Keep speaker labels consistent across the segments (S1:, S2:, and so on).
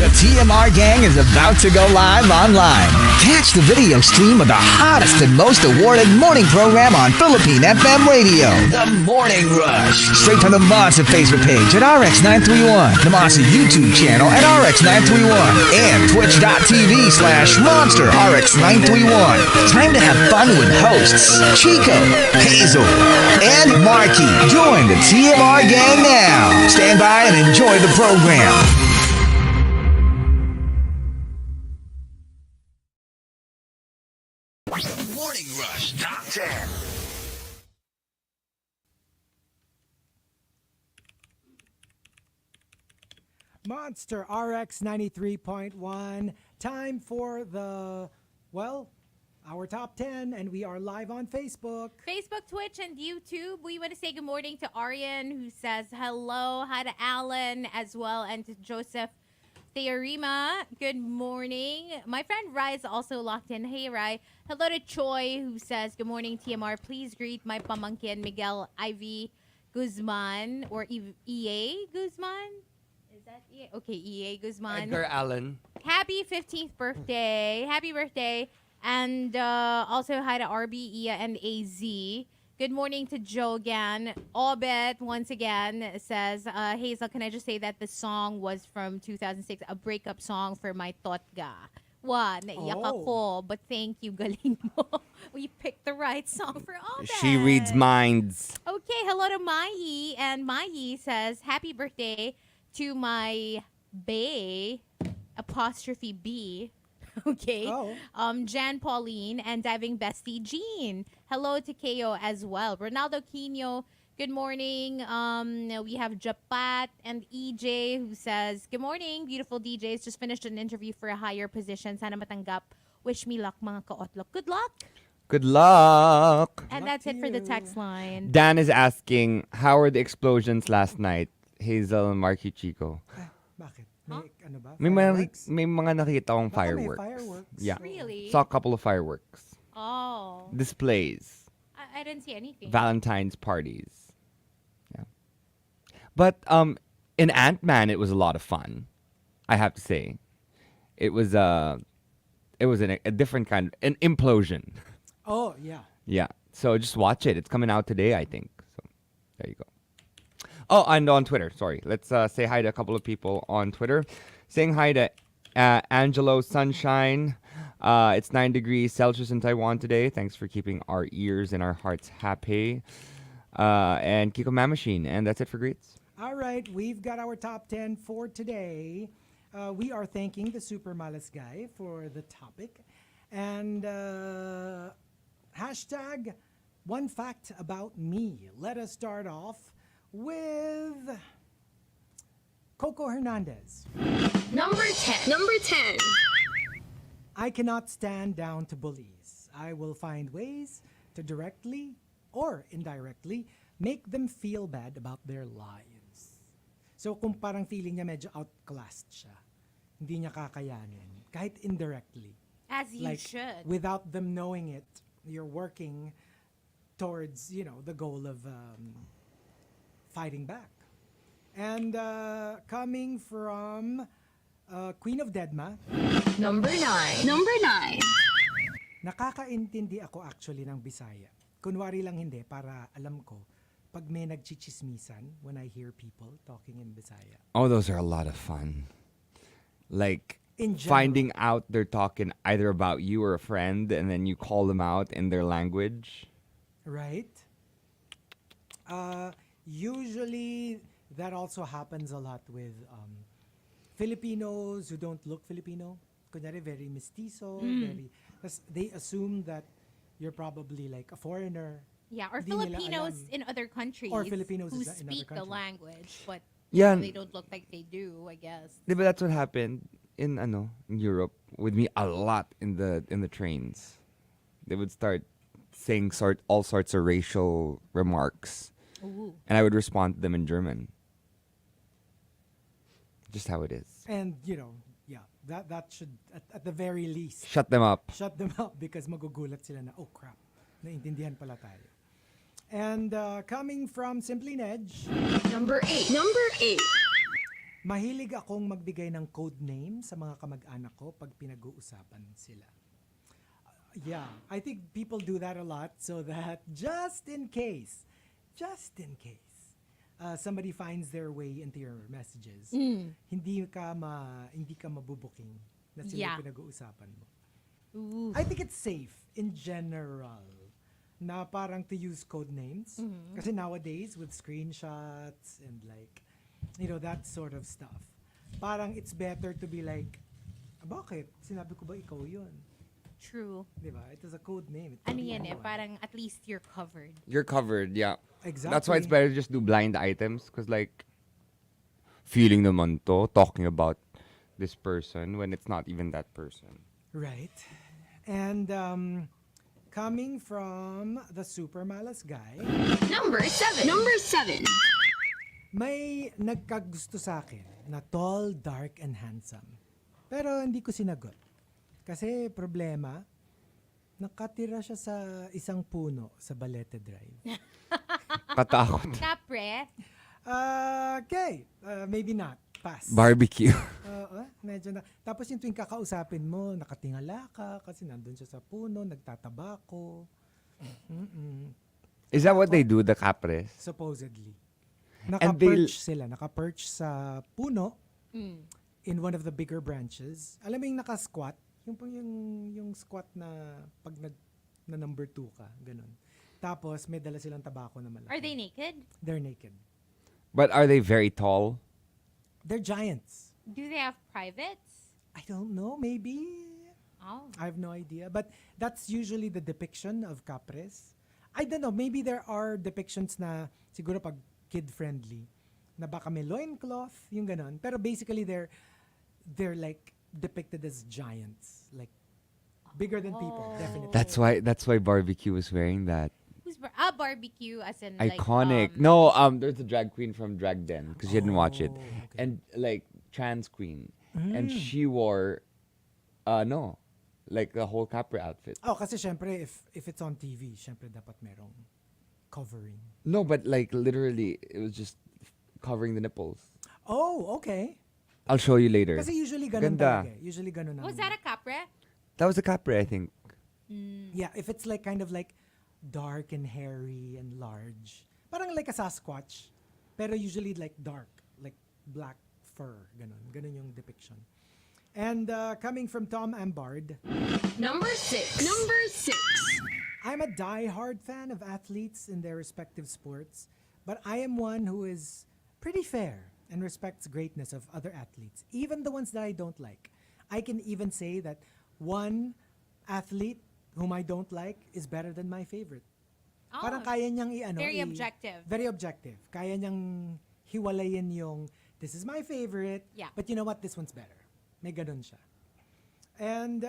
S1: The TMR gang is about to go live online. Catch the video stream of the hottest and most awarded morning program on Philippine FM radio. The Morning Rush. Straight from the Monster Facebook page at RX931, the Monster YouTube channel at RX931, and twitch.tv/Monster RX931. Time to have fun with hosts Chico, Hazel, and Markki. Join the TMR gang now. Stand by and enjoy the program. Morning Rush Top 10.
S2: Monster RX93.1. Time for our top 10, and we are live on Facebook.
S3: Facebook, Twitch, and YouTube. We want to say good morning to Arian, who says hello. Hi to Alan as well, and to Joseph Theorema. Good morning. My friend Rai is also locked in. Hey, Rai. Hello to Choi, who says, good morning, TMR. Please greet my pamangkin, Miguel Ivy Guzman, or EA Guzman. Is that EA? Okay, EA Guzman.
S4: Edgar Allan.
S3: Happy 15th birthday. Happy birthday. And also hi to RB, Ia, and AZ. Good morning to Jogan. Obet, once again, says, Hazel, can I just say that the song was from 2006, a breakup song for my Totga. Naiyak ako, but thank you, galing mo. We picked the right song for Obet.
S4: She reads minds.
S3: Okay, hello to Mai. And Mai says, happy birthday to my bae, apostrophe B. Okay. Jan Pauline and diving bestie Jean. Hello to KO as well. Ronaldo Quino, good morning. We have Japat and EJ who says, good morning, beautiful DJs. Just finished an interview for a higher position. Sana matanggap. Wish me luck, mga kaotlok. Good luck.
S4: Good luck.
S3: And that's it for the text line.
S4: Dan is asking, how were the explosions last night? Hazel and Markki, Chico.
S2: Bakit?
S4: May mga nakita akong fireworks.
S2: Fireworks.
S4: Yeah.
S3: Really?
S4: Saw a couple of fireworks.
S3: Oh.
S4: Displays.
S3: I didn't see anything.
S4: Valentine's parties. Yeah. But in Ant-Man, it was a lot of fun. I have to say. It was a different kind, an implosion.
S2: Oh, yeah.
S4: Yeah. So just watch it. It's coming out today, I think. So there you go. Oh, and on Twitter, sorry. Let's say hi to a couple of people on Twitter. Saying hi to Angelo Sunshine. It's 9 degrees Celsius in Taiwan today. Thanks for keeping our ears and our hearts happy. And Kiko Man Machine. And that's it for greets.
S2: All right, we've got our top 10 for today. We are thanking the Super Malas guy for the topic. And hashtag one fact about me. Let us start off with Coco Hernandez.
S5: Number 10. Number 10.
S2: I cannot stand down to bullies. I will find ways to directly or indirectly make them feel bad about their lives. So kung parang feeling niya medyo outclassed siya, hindi niya kakayanin, kahit indirectly.
S3: As you should.
S2: Without them knowing it, you're working towards, the goal of fighting back. And coming from Queen of Deadma.
S5: Number 9. Number 9.
S2: Nakakaintindi ako actually ng Bisaya. Kunwari lang hindi, para alam ko, pag may nagchichismisan, when I hear people talking in Bisaya.
S4: Oh, those are a lot of fun. Like
S2: In general,
S4: finding out they're talking either about you or a friend, and then you call them out in their language.
S2: right? Usually, that also happens a lot with Filipinos who don't look Filipino. Kunyari, very mestizo, they assume that you're probably like a foreigner.
S3: Yeah, or
S2: Di nila
S3: Filipinos
S2: alam.
S3: in other countries
S2: Or Filipinos
S3: who
S2: in other
S3: speak the
S2: countries.
S3: language, but
S4: Yeah.
S3: they don't look like they do, I guess.
S4: But that's what happened in Europe with me a lot in the trains. They would start saying all sorts of racial remarks,
S3: Ooh.
S4: and I would respond to them in German. Just how it is.
S2: And, that should, at the very least,
S4: Shut them up.
S2: shut them up because magugulat sila na, oh crap, naintindihan pala tayo. And coming from Simply Nedge,
S5: Number 8. Number 8.
S2: Mahilig akong magbigay ng code name sa mga kamag-anak ko pag pinag-uusapan sila. Yeah, I think people do that a lot so that just in case, somebody finds their way into your messages, hindi ka mabubuking na sila
S3: Yeah.
S2: yung pinag-uusapan mo.
S3: Ooh.
S2: I think it's safe in general na parang to use code names. Kasi nowadays with screenshots and like, that sort of stuff. Parang it's better to be like, bakit? Sinabi ko ba ikaw yun?
S3: True.
S2: Diba? It is a code name. It
S3: Ano
S2: could be
S3: yan eh,
S2: anyone.
S3: parang at least you're covered.
S4: You're covered, yeah.
S2: Exactly.
S4: That's why it's better to just do blind items. Because like, feeling naman to, talking about this person when it's not even that person.
S2: Right. And coming from the super malas guy,
S5: Number 7. Number 7.
S2: may nagkagusto sa akin na tall, dark, and handsome. Pero hindi ko sinagot. Kasi problema, nakatira siya sa isang puno sa Balete Drive.
S4: Katakot.
S3: Kapre,
S2: Okay, maybe not. Pass.
S4: Barbecue.
S2: Medyo na. Tapos yung tuwing kakausapin mo, nakatingala ka kasi nandun siya sa puno, nagtatabako.
S4: Is that what they do, the capres?
S2: Supposedly.
S4: And they'll-
S2: Naka-perch sila. Naka-perch sa puno in one of the bigger branches. Alam mo yung naka-squat? Yung squat na pag na number 2 ka. Ganun. Tapos may dala silang tabako na malaki.
S3: are they naked?
S2: They're naked.
S4: But are they very tall?
S2: They're giants.
S3: Do they have privates?
S2: I don't know. Maybe.
S3: Oh.
S2: I have no idea. But that's usually the depiction of capres. I don't know. Maybe there are depictions na siguro pag kid-friendly na baka may loincloth, yung ganon. Pero basically, they're like depicted as giants. Like, bigger than people, definitely.
S4: That's why barbecue was wearing that.
S3: Who's barbecue as in
S4: Iconic.
S3: like
S4: No, there's a drag queen from Drag Den because you didn't watch it,
S2: okay.
S4: and like trans queen, and she wore, like the whole capre outfit.
S2: Oh, kasi syempre, if it's on TV, syempre dapat merong covering.
S4: No, but like literally, it was just covering the nipples.
S2: Oh, okay.
S4: I'll show you later.
S2: Kasi usually ganun
S4: Ganda.
S2: talaga. Usually ganun
S3: Was
S2: ang-
S3: that a capre?
S4: That was a capre, I think.
S2: Yeah, if it's like kind of like dark and hairy and large. Parang like a Sasquatch. Pero usually like dark. Like black fur. Ganun. Ganun yung depiction. And coming from Tom Ambard,
S5: Number 6. Number 6.
S2: I'm a die-hard fan of athletes in their respective sports, but I am one who is pretty fair and respects greatness of other athletes, even the ones that I don't like. I can even say that one athlete whom I don't like is better than my favorite.
S3: Oh,
S2: Parang kaya niyang
S3: very objective.
S2: Very objective. Kaya niyang hiwalayin yung, this is my favorite,
S3: Yeah.
S2: but you know what, this one's better. May ganun siya. And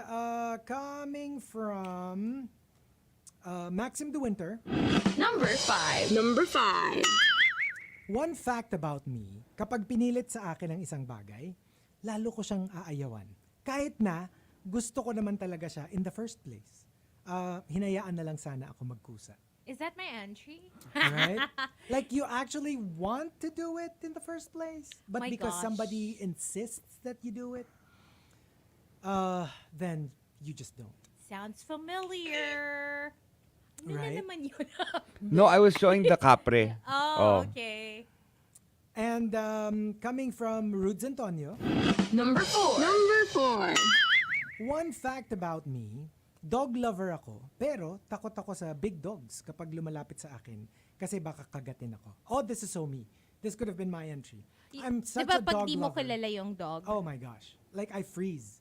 S2: coming from Maxim De Winter,
S5: Number 5. Number 5.
S2: one fact about me, kapag pinilit sa akin ang isang bagay, lalo ko siyang aayawan. Kahit na gusto ko naman talaga siya in the first place. Hinayaan na lang sana ako magkusa.
S3: Is that my entry?
S2: Right? Like you actually want to do it in the first place, but
S3: My
S2: because
S3: gosh.
S2: somebody insists that you do it, then you just don't.
S3: Sounds familiar. Ano na
S2: Right?
S3: naman yun?
S4: No, I was showing the capre.
S3: Oh, okay.
S2: And coming from Rudes Antonio,
S5: Number 4. Number 4.
S2: one fact about me, dog lover ako, pero takot ako sa big dogs kapag lumalapit sa akin kasi baka kagatin ako. Oh, this is so me. This could have been my entry. I'm such
S3: Diba
S2: a
S3: pag
S2: dog
S3: di mo
S2: lover.
S3: kilala yung dog?
S2: Oh my gosh. Like I freeze.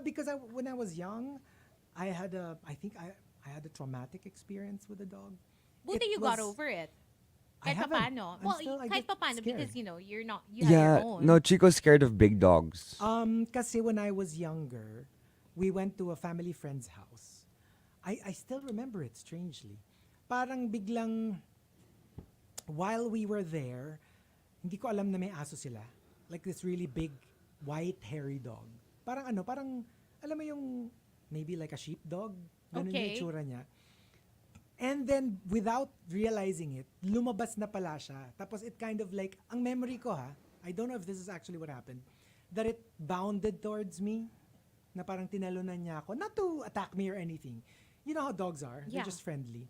S2: Because when I was young, I think I had a traumatic experience with a dog.
S3: Buti
S2: It
S3: you got
S2: was-
S3: over it.
S2: I
S3: Kahit
S2: haven't.
S3: paano.
S2: I'm
S3: Well,
S2: still- I
S3: kahit
S2: get
S3: paano
S2: scared.
S3: because you have your
S4: Yeah,
S3: own.
S4: no, Chico's scared of big dogs.
S2: Kasi when I was younger, we went to a family friend's house. I still remember it strangely. Parang biglang, while we were there, hindi ko alam na may aso sila. Like this really big, white, hairy dog. Parang alam mo yung, maybe like a sheepdog. Ganun yung
S3: Okay.
S2: itsura niya. And then, without realizing it, lumabas na pala siya. Tapos it kind of like, ang memory ko I don't know if this is actually what happened, that it bounded towards me, na parang tinalunan niya ako, not to attack me or anything. You know how dogs are.
S3: Yeah.
S2: They're just friendly.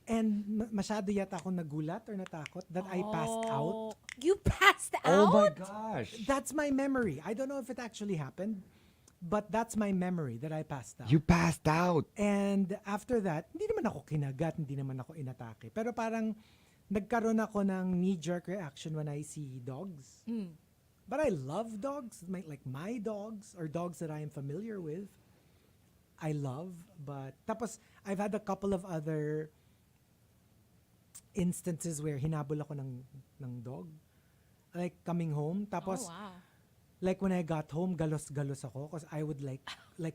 S2: And masyado yata ako nagulat or natakot that I passed out.
S3: You passed out?
S4: Oh my gosh.
S2: That's my memory. I don't know if it actually happened, but that's my memory that I passed out.
S4: You passed out.
S2: And after that, hindi naman ako kinagat, hindi naman ako inatake. Pero parang nagkaroon ako ng knee-jerk reaction when I see dogs. But I love dogs, like my dogs or dogs that I am familiar with. I love, but tapos I've had a couple of other instances where hinabol ako ng dog. Like coming home, tapos
S3: wow.
S2: like when I got home, galos-galos ako because I would like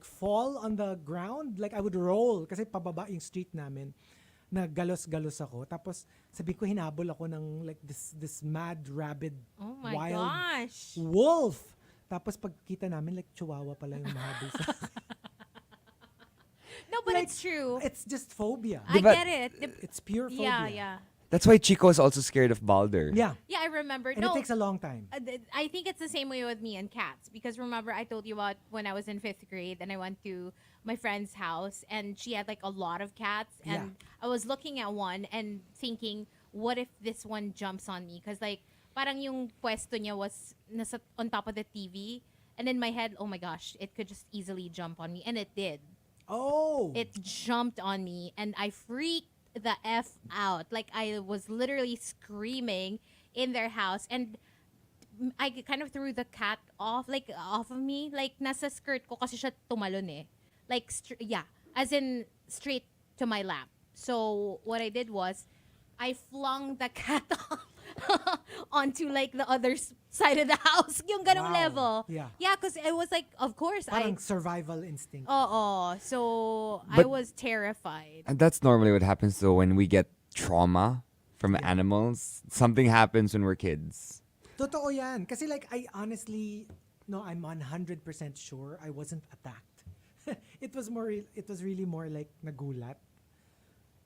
S2: fall on the ground, like I would roll kasi pababa yung street namin. Na galos-galos ako. Tapos sabi ko hinabol ako ng like this mad rabid
S3: Oh my
S2: wild
S3: gosh.
S2: wolf. Tapos pagkita namin like chihuahua pala yung nahabol sa akin.
S3: No, but
S2: Like,
S3: it's true.
S2: It's just phobia.
S3: I
S4: Diba-
S3: get it.
S2: It's pure phobia.
S3: Yeah, yeah.
S4: That's why Chico is also scared of Balder.
S2: Yeah.
S3: Yeah, I remember.
S2: And
S3: No,
S2: it takes a long time.
S3: I think it's the same way with me and cats because remember I told you about when I was in 5th grade and I went to my friend's house and she had like a lot of cats and I was looking at one and thinking, what if this one jumps on me? Because like parang yung pwesto niya was nasa on top of the TV and in my head, oh my gosh, it could just easily jump on me and it did.
S2: Oh.
S3: It jumped on me and I freaked the F out. Like I was literally screaming in their house and I kind of threw the cat off of me. Like nasa skirt ko kasi siya tumalon eh. Like as in straight to my lap. So what I did was I flung the cat off onto like the other side of the house. Yung ganong
S2: Wow.
S3: level.
S2: Yeah.
S3: Yeah, because it was like, of course,
S2: Parang survival instinct.
S3: So I
S4: But-
S3: was terrified.
S4: And that's normally what happens though when we get trauma from animals. Something happens when we're kids.
S2: Totoo yan. Kasi like I honestly, no, I'm 100% sure I wasn't attacked. It was really more like nagulat.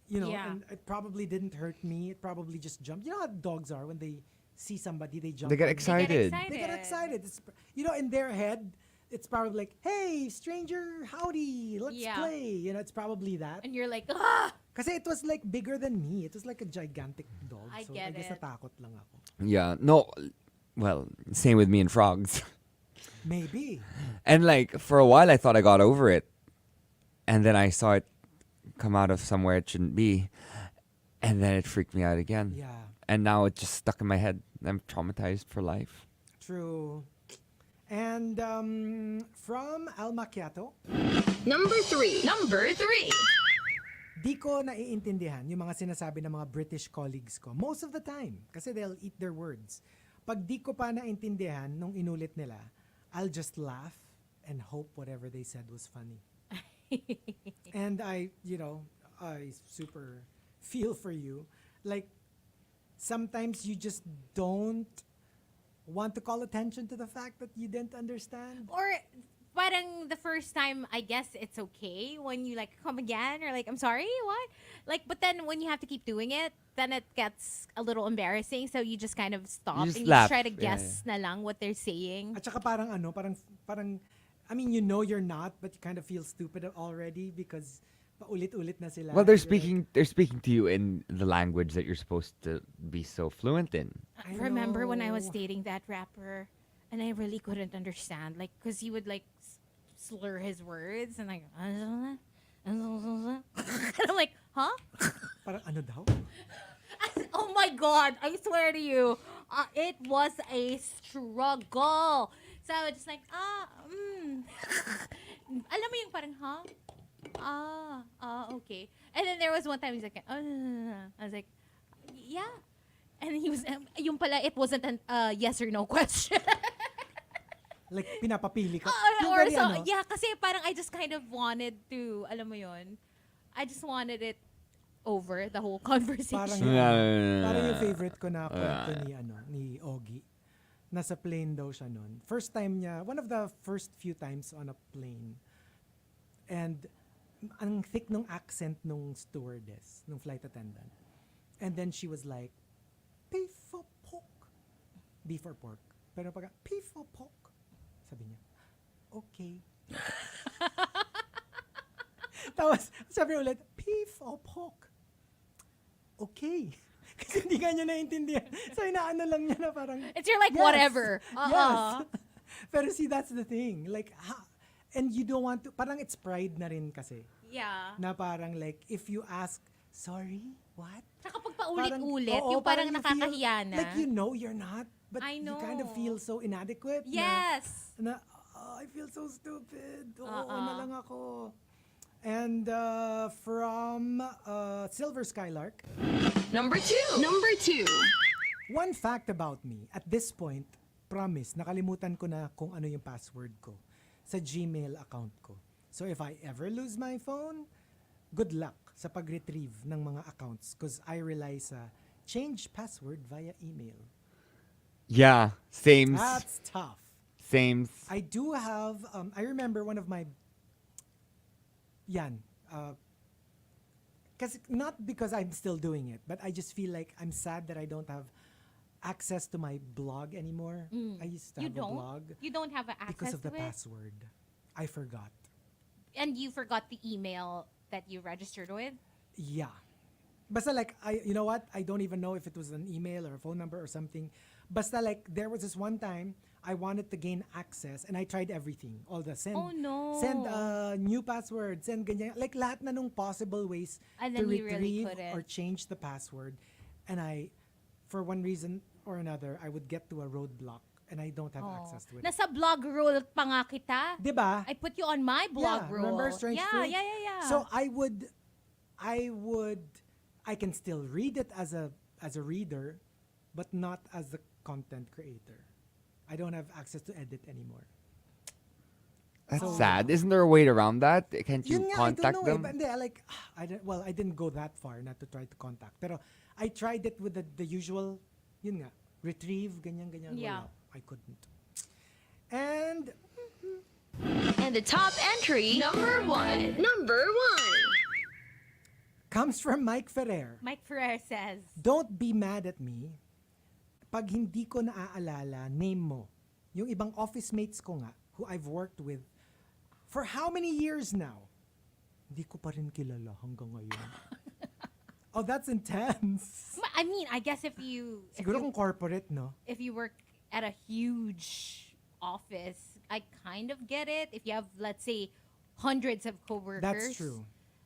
S2: You know,
S3: Yeah.
S2: and it probably didn't hurt me. It probably just jumped. You know how dogs are when they see somebody, they jump.
S4: They get
S2: on them.
S4: excited.
S2: They get excited. In their head, it's probably like, hey, stranger, howdy, let's
S3: Yeah.
S2: play. You know, it's probably that.
S3: And you're like, ah!
S2: Kasi it was like bigger than me. It was like a gigantic dog.
S3: I
S2: So
S3: get
S2: I guess
S3: it.
S2: natakot lang ako.
S4: Yeah. No. Well, same with me and frogs.
S2: Maybe.
S4: And like for a while I thought I got over it. And then I saw it come out of somewhere it shouldn't be. And then it freaked me out again.
S2: Yeah.
S4: And now it's just stuck in my head. I'm traumatized for life.
S2: True. And from Al Macchiato,
S5: Number 3. Number 3.
S2: di ko naiintindihan yung mga sinasabi ng mga British colleagues ko. Most of the time. Kasi they'll eat their words. Pag di ko pa naintindihan nung inulit nila, I'll just laugh and hope whatever they said was funny. And I super feel for you. Like, sometimes you just don't want to call attention to the fact that you didn't understand.
S3: Or parang the first time, I guess it's okay when you like come again or like, I'm sorry, what? Like, but then when you have to keep doing it, then it gets a little embarrassing. So you just kind of stop
S4: just
S3: and
S4: laugh.
S3: you try to
S4: Yeah,
S3: guess na lang what they're saying.
S2: At saka parang, I mean, you know you're not, but you kind of feel stupid already because paulit-ulit na sila.
S4: Well, they're
S2: You're like,
S4: speaking to you in the language that you're supposed to be so fluent in.
S2: I
S3: Remember when I was
S2: know.
S3: dating that rapper and I really couldn't understand, like, because he would like slur his words and like, and I'm like, huh?
S2: Parang ano daw?
S3: Oh my God, I swear to you, it was a struggle. So I was just like, alam mo yung parang, huh? Okay. And then there was one time he's like, I was like, yeah. And he was, yung pala, it wasn't a yes or no question.
S2: Like, pinapapili ka. Yung
S3: Or
S2: very
S3: so,
S2: ano,
S3: yeah, kasi parang I just kind of wanted to, alam mo yun, I just wanted it over, the whole conversation.
S2: Parang, parang yung favorite ko na kwento ni Ogie. Nasa plane daw siya nun. First time niya, one of the first few times on a plane. And ang thick nung accent nung stewardess, nung flight attendant. And then she was like, beef or pork? Beef or pork? Pero pag, peef o poke? Sabi niya, okay. Tapos, sabi ulit, peef o poke? Okay. Kasi hindi ka niya naintindihan. So, inaano lang niya na parang,
S3: It's your like,
S2: yes,
S3: whatever.
S2: Yes. Pero see, that's the thing. Like, and you don't want to, parang it's pride na rin kasi.
S3: Yeah.
S2: Na parang like, if you ask, sorry, what?
S3: Saka pag paulit-ulit,
S2: oo,
S3: yung parang
S2: you
S3: nakakahiya na.
S2: Like, you know you're not, but
S3: I
S2: you kind of
S3: know.
S2: feel so inadequate.
S3: Yes.
S2: I feel so stupid. Oo, na lang ako. And from Silver Skylark.
S5: Number 2. Number 2.
S2: One fact about me, at this point, promise, nakalimutan ko na kung ano yung password ko sa Gmail account ko. So if I ever lose my phone, good luck sa pag-retrieve ng mga accounts because I rely sa change password via email.
S4: Yeah, same.
S2: That's tough.
S4: Same.
S2: I do have, I remember one of my, not because I'm still doing it, but I just feel like I'm sad that I don't have access to my blog anymore. I used to have a blog.
S3: You don't have access
S2: because of the
S3: to it?
S2: password. I forgot.
S3: And you forgot the email that you registered with?
S2: Yeah. Basta like, you know what? I don't even know if it was an email or a phone number or something. Basta like, there was this one time I wanted to gain access and I tried everything. All the send,
S3: Oh, no.
S2: send new password, send ganyan. Like lahat na nung possible ways
S3: And
S2: to
S3: then you really
S2: retrieve
S3: couldn't.
S2: or change the password. And I, for one reason or another, I would get to a roadblock and I don't have access to it.
S3: Nasa blog rule pa nga kita.
S2: Diba?
S3: I put you on my blog
S2: Yeah,
S3: rule.
S2: remember Strange Fruit?
S3: Yeah.
S2: So I can still read it as a reader, but not as a content creator. I don't have access to edit anymore.
S4: That's
S2: So-
S4: sad. Isn't there a way around that? Can't you
S2: Yun nga,
S4: contact
S2: I don't know.
S4: them?
S2: But hindi, like, I didn't go that far not to try to contact. Pero I tried it with the usual, yun nga, retrieve, ganyan.
S3: Yeah.
S2: Wala, I couldn't. And
S5: And the top entry, number 1. Number 1.
S2: comes from Mike Ferrer.
S3: Mike Ferrer says,
S2: Don't be mad at me pag hindi ko naaalala name mo. Yung ibang office mates ko nga, who I've worked with for how many years now? Hindi ko pa rin kilala hanggang ngayon. Oh, that's intense.
S3: I mean, I guess if you
S2: Siguro kung corporate, no?
S3: if you work at a huge office, I kind of get it. If you have, let's say, hundreds of coworkers.
S2: That's true.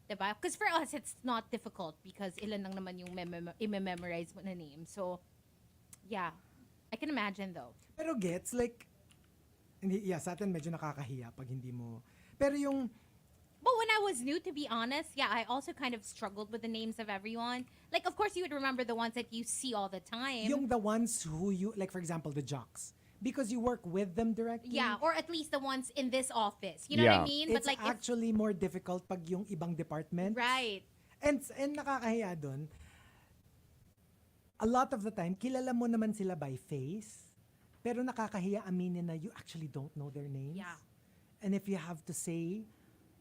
S3: Diba? Because for us, it's not difficult because ilan lang naman yung i-memorize mo na name. So, yeah. I can imagine though.
S2: Pero gets, like, sa atin medyo nakakahiya pag hindi mo. Pero yung,
S3: But when I was new, to be honest, yeah, I also kind of struggled with the names of everyone. Like, of course, you would remember the ones that you see all the time.
S2: yung the ones who you, like for example, the jocks. Because you work with them directly.
S3: Yeah, or at least the ones in this office. You know what I
S4: Yeah.
S3: mean?
S2: It's actually more difficult pag yung ibang department.
S3: Right.
S2: And nakakahiya dun, a lot of the time, kilala mo naman sila by face, pero nakakahiya aminin na you actually don't know their names.
S3: Yeah.
S2: And if you have to say,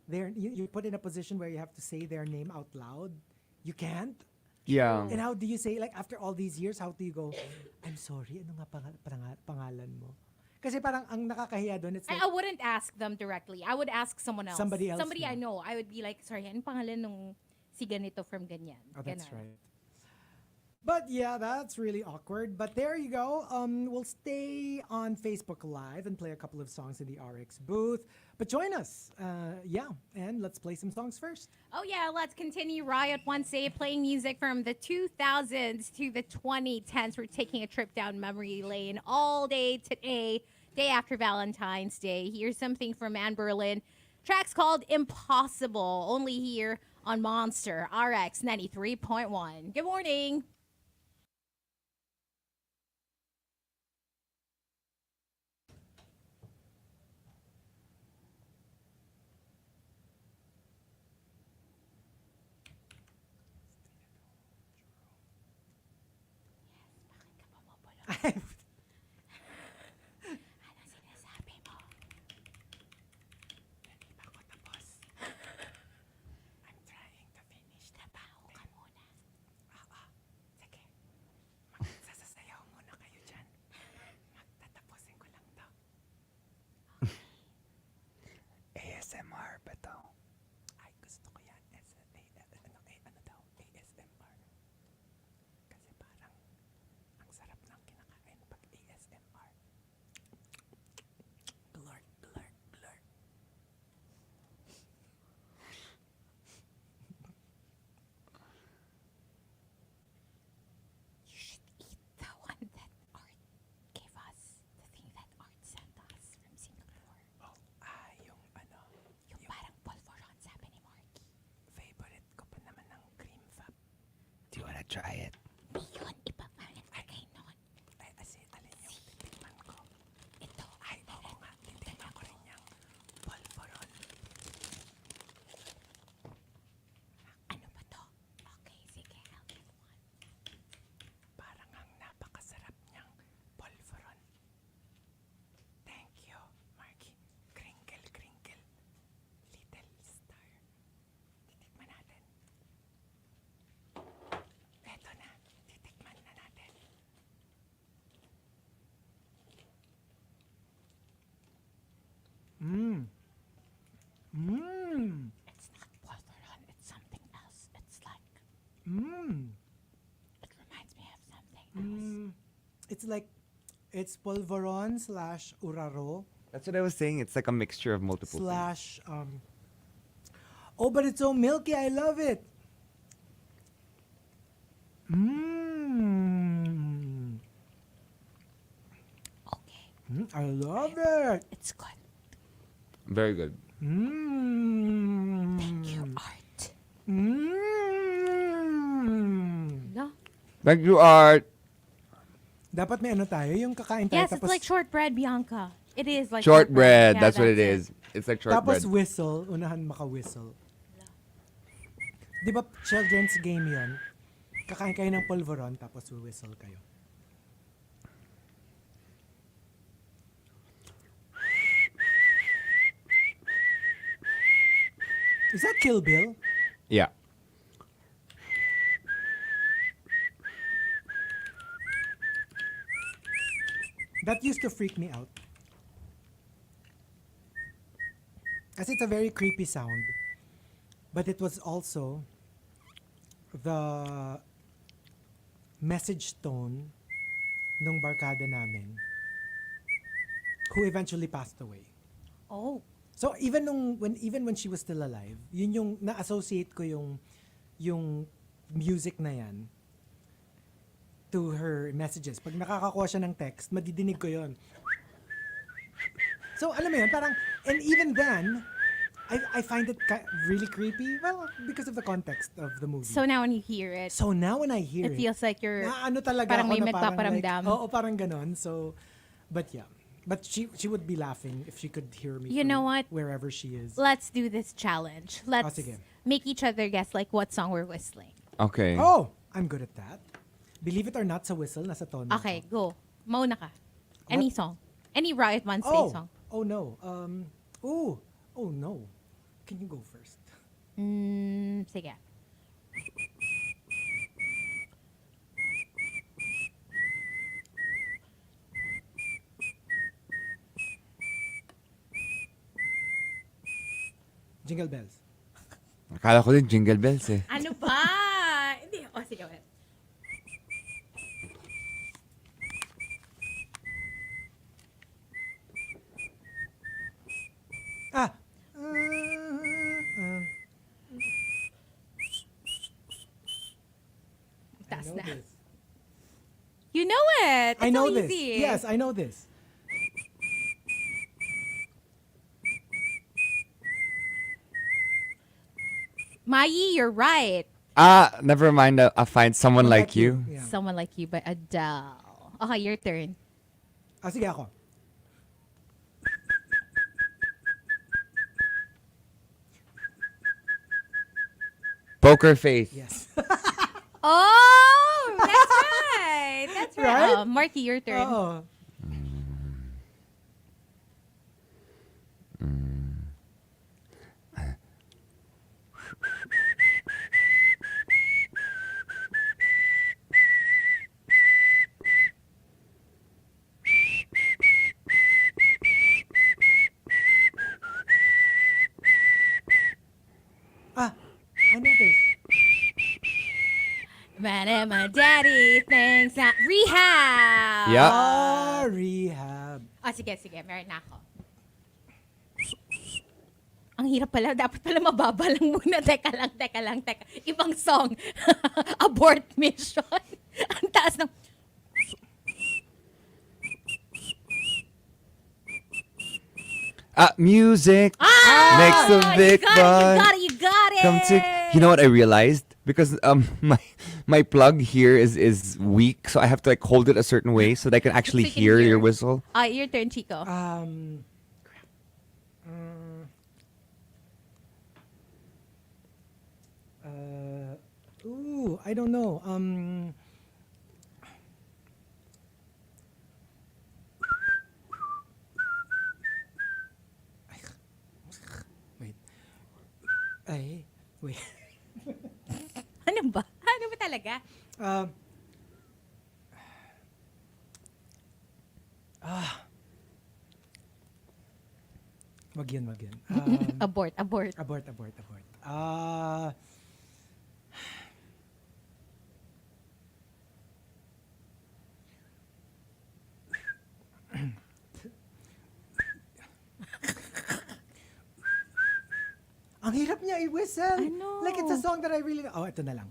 S2: you're put in a position where you have to say their name out loud, you can't.
S4: Yeah.
S2: And how do you say, like, after all these years, how do you go, I'm sorry, ano nga pangalan mo? Kasi parang ang nakakahiya doon, it's like,
S3: I wouldn't ask them directly. I would ask someone else.
S2: Somebody else
S3: Somebody
S2: na.
S3: I know. I would be like, sorry, anong pangalan nung si ganito from ganyan?
S2: oh, that's
S3: Ganon.
S2: right. But yeah, that's really awkward. But there you go. We'll stay on Facebook Live and play a couple of songs in the RX booth. But join us. And let's play some songs first.
S3: Oh yeah, let's continue Riot Once Day playing music from the 2000s to the 2010s. We're taking a trip down memory lane all day today, day after Valentine's Day. Here's something from Anne Berlin. Track's called Impossible, only here on Monster RX93.1. Good morning. Ano sinasabi mo?
S2: Hindi pa ako tapos. I'm trying to finish.
S3: Trabaho ka muna.
S4: try it.
S3: Yun, iba pa nagtagay nun.
S2: Alin yung titikman ko?
S3: Ito.
S2: Ay, oo nga. Titikman ko rin yung polvoron.
S3: Ano ba to? Okay, sige. I'll get one.
S2: Parang ang napakasarap niyang polvoron. Thank you, Markki. Crinkle, crinkle. Little star. Titikman natin. Eto na. Titikman na natin. Mmm. Mmm.
S3: It's not polvoron. It's something else. It's like,
S2: Mmm.
S3: it reminds me of something else.
S2: It's like, it's polvoron slash uraro
S4: That's what I was saying. It's like a mixture of multiple things.
S2: slash, oh, but it's so milky. I love it. Mmm.
S3: Okay.
S2: I love it.
S3: It's good.
S4: Very good.
S2: Mmm.
S3: Thank you, Art.
S2: Mmm.
S3: No?
S4: Thank you, Art.
S2: Dapat may ano tayo, yung kakain tayo
S3: Yes, it's like shortbread, Bianca. It is like
S4: Shortbread.
S3: Yeah,
S4: That's what it
S3: it.
S4: is. It's like shortbread.
S2: tapos whistle, unahan maka-whistle. Di ba children's game yon? Kakain kayo ng polvoron, tapos whistle kayo. Is that Kill Bill?
S4: Yeah.
S2: That used to freak me out. Kasi it's a very creepy sound. But it was also the message tone nung barkada namin who eventually passed away.
S3: Oh.
S2: So even when she was still alive, yun yung na-associate ko yung music na yan to her messages. Pag nakakakuha siya ng text, madidinig ko yun. So alam mo yun, parang, and even then, I find it really creepy. Well, because of the context of the movie.
S3: So now when you hear it,
S2: So now when I hear
S3: it feels like you're
S2: na ano talaga
S3: parang
S2: ako
S3: may
S2: na parang
S3: nagpaparamdam.
S2: like, oo, parang ganon. So, but yeah. But she would be laughing if she could hear me
S3: You
S2: from
S3: know what?
S2: wherever she is.
S3: let's do this challenge. Let's
S2: sige.
S3: make each other guess like what song we're whistling.
S4: Okay.
S2: Oh, I'm good at that. Believe it or not, sa whistle, nasa tono.
S3: Okay, go. Mauna ka. Any song. Any Riot Wednesday
S2: Oh,
S3: song.
S2: oh no. Oh no. Can you go first?
S3: Sige.
S2: Jingle bells.
S4: Akala ko din Jingle Bells eh.
S3: Ano ba? Hindi. Oh, sige. Wait.
S2: Ah. I
S3: Taas
S2: know
S3: na.
S2: this.
S3: You know it. It's
S2: I know
S3: so
S2: this.
S3: easy.
S2: Yes, I know this.
S3: Mayi, you're right.
S4: Never mind. I'll find someone like you.
S2: Yeah.
S3: Someone Like You by Adele. Okay, your turn.
S2: Sige ako.
S4: Poker Face.
S2: Yes.
S3: Oh, that's right. That's right.
S2: Right?
S3: Oh, Markki, your turn.
S2: Oo. I know this.
S3: Man and my daddy thinks that rehab.
S4: Yeah.
S2: Rehab.
S3: Oh, sige. Meron na ako. Ang hirap pala. Dapat pala mababa lang muna. Teka lang. Ibang song. Abort mission. Ang taas ng...
S4: Music makes the big fun.
S3: You got it.
S4: Come to. You know what I realized? Because my my plug here is weak, so I have to like hold it a certain way so that I can actually
S3: So you can
S4: hear
S3: hear.
S4: your whistle.
S3: Your turn, Chico.
S2: I don't know. Wait. Wait.
S3: Ano ba? Ano ba talaga?
S2: Wag yan.
S3: Abort.
S2: Abort. Ang hirap niya i-whistle.
S3: I know.
S2: Like it's a song that I really... Oh, ito na lang.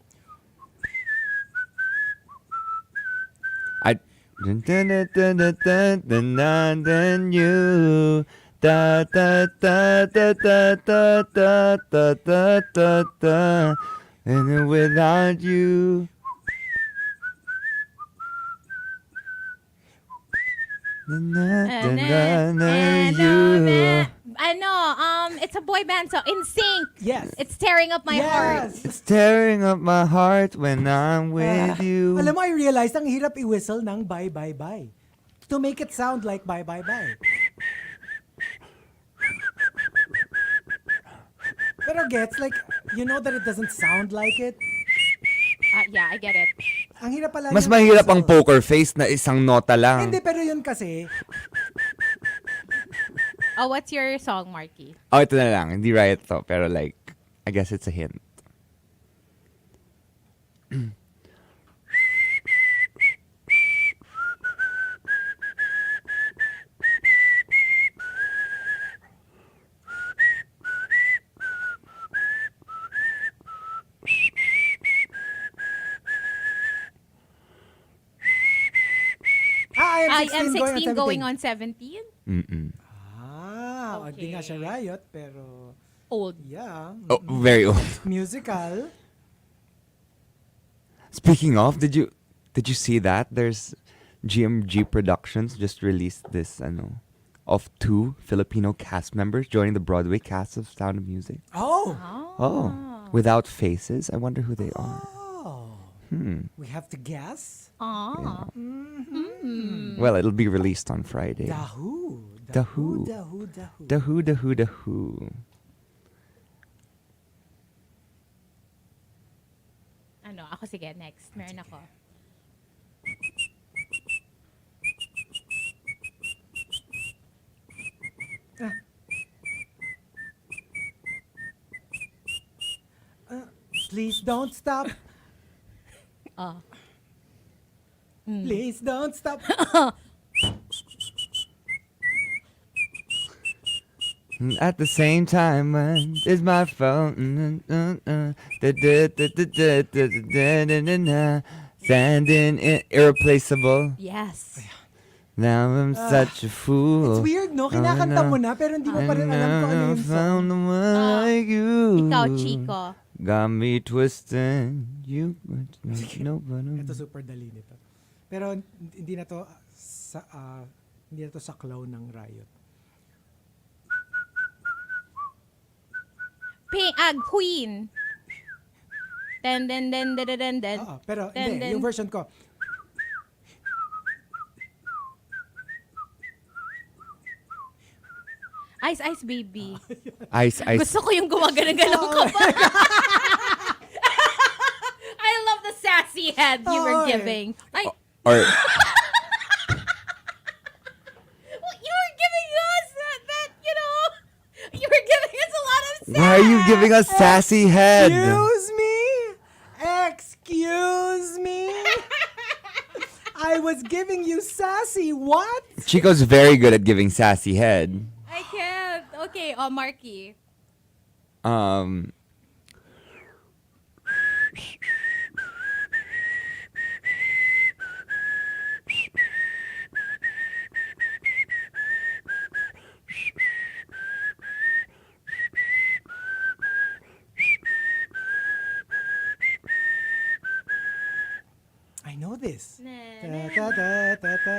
S4: I dun dun dun dun dun dun dun dun dun you da da da da da da da da da da da and then without you.
S3: It's a boy band song. In Sync.
S2: Yes.
S3: It's tearing up my heart.
S4: It's tearing up my heart when I'm with you.
S2: Alam mo, I realized ang hirap i-whistle ng bye, bye, bye. To make it sound like bye, bye, bye. Pero gets, like, you know that it doesn't sound like it?
S3: Yeah, I get it.
S2: Ang hirap pala
S4: Mas
S2: yung
S4: mahirap ang
S2: whistle.
S4: poker face na isang nota lang.
S2: Hindi, pero yun kasi,
S3: Oh, what's your song, Markki?
S4: Oh, ito na lang. Hindi right to. Pero like, I guess it's a hint.
S2: I am 16
S3: 16 going on 17?
S4: Mm-mm.
S2: Hindi nga siya riot, pero
S3: Old.
S2: yeah.
S4: Oh, very old.
S2: Musical.
S4: Speaking of, did you see that? There's GMG Productions just released this of 2 Filipino cast members joining the Broadway cast of Sound of Music.
S2: Oh.
S4: Without faces. I wonder who they are.
S2: We have to guess.
S4: Well, it'll be released on Friday.
S2: The Who.
S4: The Who. The Who.
S3: Ano, ako sige, next. Meron ako.
S2: Please don't stop. Please don't stop.
S4: At the same time, it's my phone. Standing irreplaceable.
S3: Yes.
S4: Now I'm such a fool.
S2: It's weird, no? Kinakanta mo na, pero hindi mo pa rin alam kung ano yung song.
S4: Found the one like you.
S3: Ikaw, Chico.
S4: Got me twisting. You no,
S2: Ito super dali nito. Pero hindi na to sa clown ng Riot.
S3: Queen. Den.
S2: Pero
S3: Then-
S2: hindi, yung version ko.
S3: Ice Baby.
S4: Ice.
S3: Gusto ko yung gumagana-ganong ka pa. I love the sassy head you were giving.
S4: Or
S3: Well, you were giving us that, you were giving us a lot of sass.
S4: why are you giving us sassy head?
S2: Excuse me? I was giving you sassy. What?
S4: Chico's very good at giving sassy head.
S3: I can't. Okay, Markki.
S2: I know this.
S3: Na,
S2: Ta,
S3: na,
S2: ta, ta, ta, ta.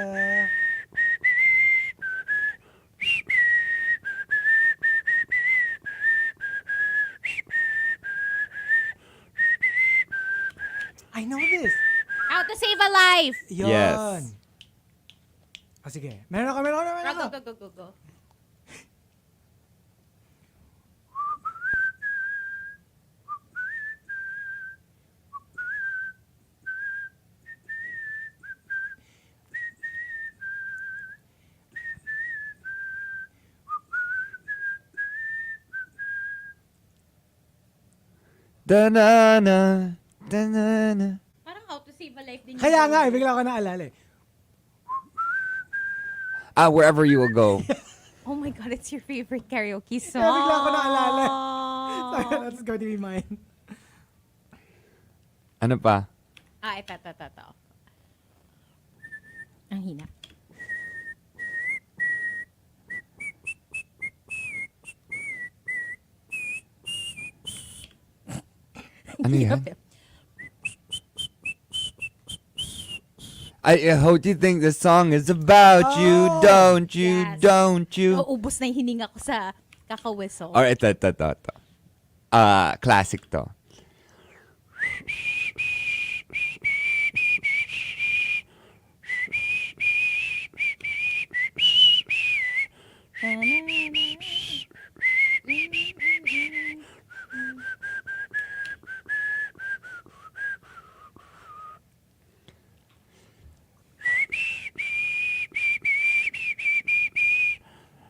S2: I know this.
S3: How to save a life.
S2: Yon.
S4: Yes.
S2: Sige. Meron ako.
S3: Go.
S4: Da-na-na, da-na-na.
S3: Parang how to save a life din.
S2: Kaya nga, bigla ko naalala eh.
S4: Wherever you will go.
S3: Oh my God, it's your favorite karaoke song.
S2: Kaya bigla ko naalala. That's going to be mine.
S4: Ano pa?
S3: Ito. Ang hina.
S4: Ano yan? How do you think the song is about you? Don't you?
S3: Yes.
S4: Don't you?
S3: Ubus na yung hininga ko sa kakawiso.
S4: Or ito. Classic to.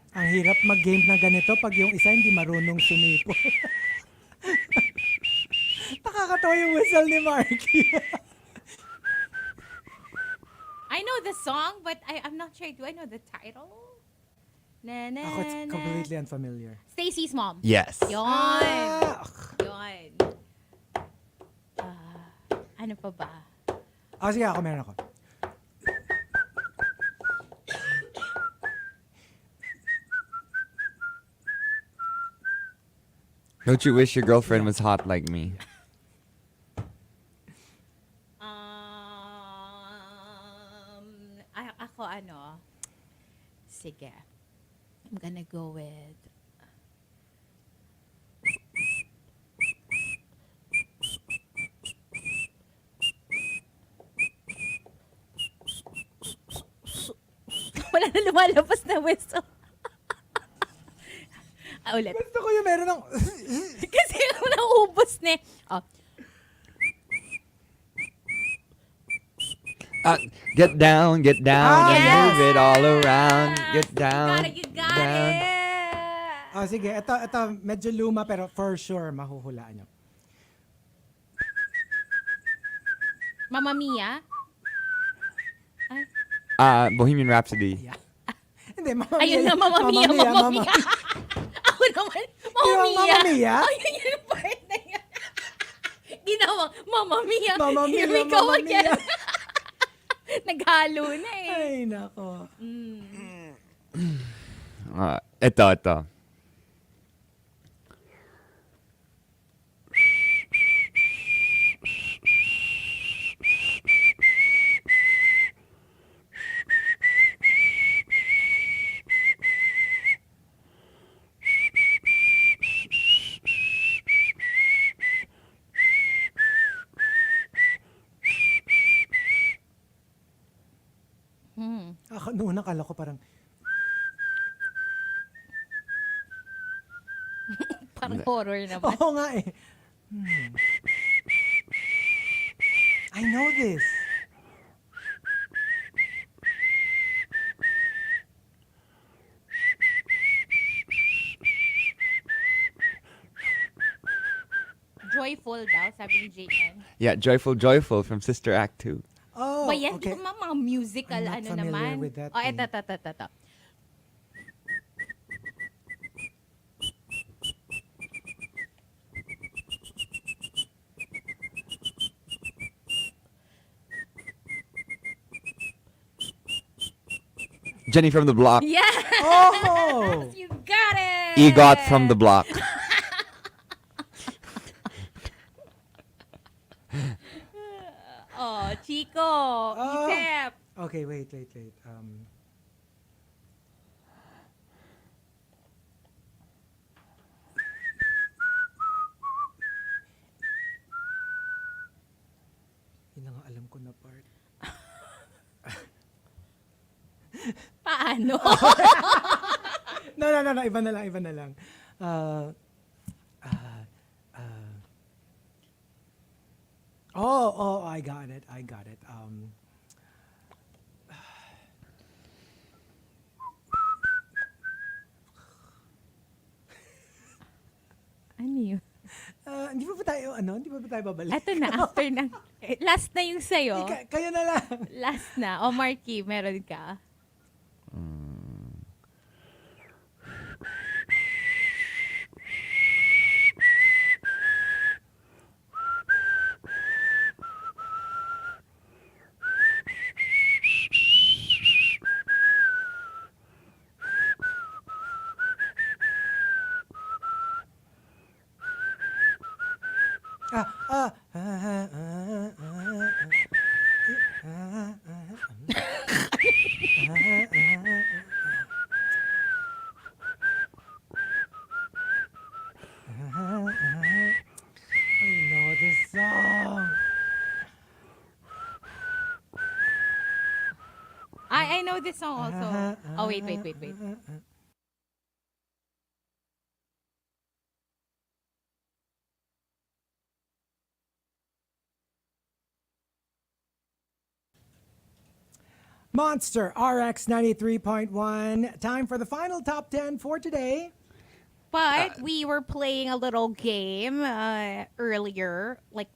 S2: Ang hirap mag-game na ganito pag yung isa hindi marunong sumipo. Nakakatawa yung whistle ni Markki.
S3: I know the song, but I'm not sure. Do I know the title?
S2: Ako, it's completely unfamiliar.
S3: Stacy's mom.
S4: Yes.
S3: Yon.
S2: Ah,
S3: Yon. Ano pa ba?
S2: sige, ako meron ako.
S4: Don't you wish your girlfriend was hot like me?
S3: Ako sige. I'm gonna go with wala na lumalabas na whistle. Ulit.
S2: Gusto ko yung meron ng...
S3: Kasi naubos na eh.
S4: Get down,
S3: Yes.
S4: and move it all around. Get down,
S3: You got
S4: down.
S3: it.
S2: Sige, ito medyo luma pero for sure mahuhulaan nyo.
S3: Mamma Mia?
S4: Bohemian Rhapsody.
S2: Yeah. Hindi, Mamma Mia.
S3: Ayun na, Mamma Mia. Ako naman, Mamma Mia.
S2: Mamma Mia?
S3: Ayun yung part na yan. Ginawa, Mamma Mia.
S2: Mamma Mia,
S3: Here we go
S2: Mamma
S3: again.
S2: Mia.
S3: Naghalo na eh.
S2: Ay, nako.
S4: Ito.
S2: Ako noon nakala ko parang
S3: Parang horror naman.
S2: oo nga eh. I know this.
S3: Joyful daw, sabi ni JN.
S4: Yeah, Joyful from Sister Act 2.
S2: Oh,
S3: Ba yan,
S2: okay.
S3: di ba mga musical,
S2: I'm not
S3: ano
S2: familiar
S3: naman?
S2: with that
S3: Oh,
S2: thing.
S3: ito.
S4: Jenny from the Block.
S3: Yes!
S2: Oh!
S3: You got it!
S4: EGOT from the Block.
S3: Oh, Chico, isip.
S2: Okay, wait. Yun na nga alam ko na part.
S3: Paano?
S2: No. Iba na lang. I got it.
S3: Ano yun?
S2: Hindi pa ba tayo babalik?
S3: Eto na, after ng... Last na yung sa'yo.
S2: Kayo na lang.
S3: Last na. O, Markki, meron ka?
S2: I know this song.
S3: I know this song also. Oh, wait.
S2: Monster RX93.1. Time for the final top 10 for today.
S3: But we were playing a little game earlier, like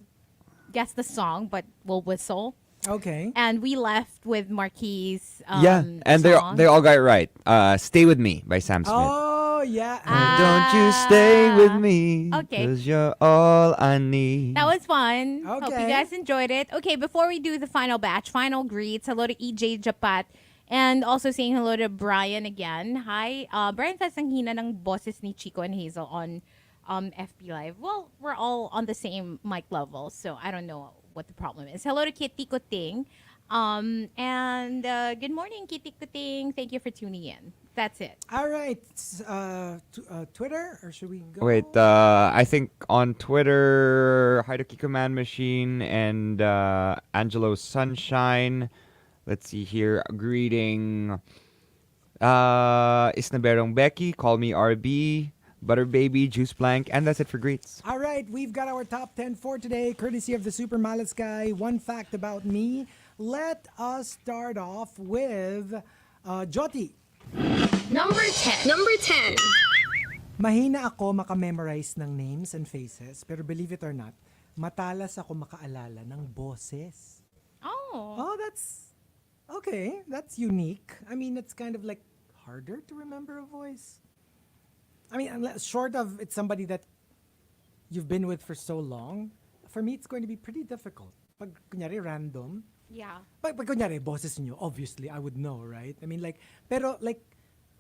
S3: guess the song, but we'll whistle.
S2: Okay.
S3: And we left with Markki's
S4: and
S3: song.
S4: they all got it right. Stay With Me by Sam Smith.
S2: Oh, yeah.
S4: Don't you stay with me,
S3: Okay.
S4: 'cause you're all I need.
S3: That was fun. Hope you
S2: Okay.
S3: guys enjoyed it. Okay, before we do the final batch, final greets, hello to EJ Japat. And also saying hello to Brian again. Hi. Brian says ang hina ng boses ni Chico and Hazel on FB Live. Well, we're all on the same mic level, so I don't know what the problem is. Hello to Kitty Kuting. And good morning, Kitty Kuting. Thank you for tuning in. That's it.
S2: All right. Twitter, or should we go?
S4: Wait, I think on Twitter, hi to Kiko Man Machine and Angelo Sunshine. Let's see here. Greeting. Isnaberong Becky. Call me RB. Butter Baby. Juice Blank. And that's it for greets.
S2: All right. We've got our top 10 for today, courtesy of the Super Malas guy. One fact about me. Let us start off with Joti.
S5: Number 10.
S2: Mahina ako makamemorize ng names and faces, pero believe it or not, matalas ako makaalala ng boses. Oh, that's okay. That's unique. I mean, it's kind of like harder to remember a voice. I mean, short of it's somebody that you've been with for so long, for me, it's going to be pretty difficult. Pag kunyari random,
S3: Yeah.
S2: pag kunyari boses nyo, obviously, I would know, right? I mean, like, pero like,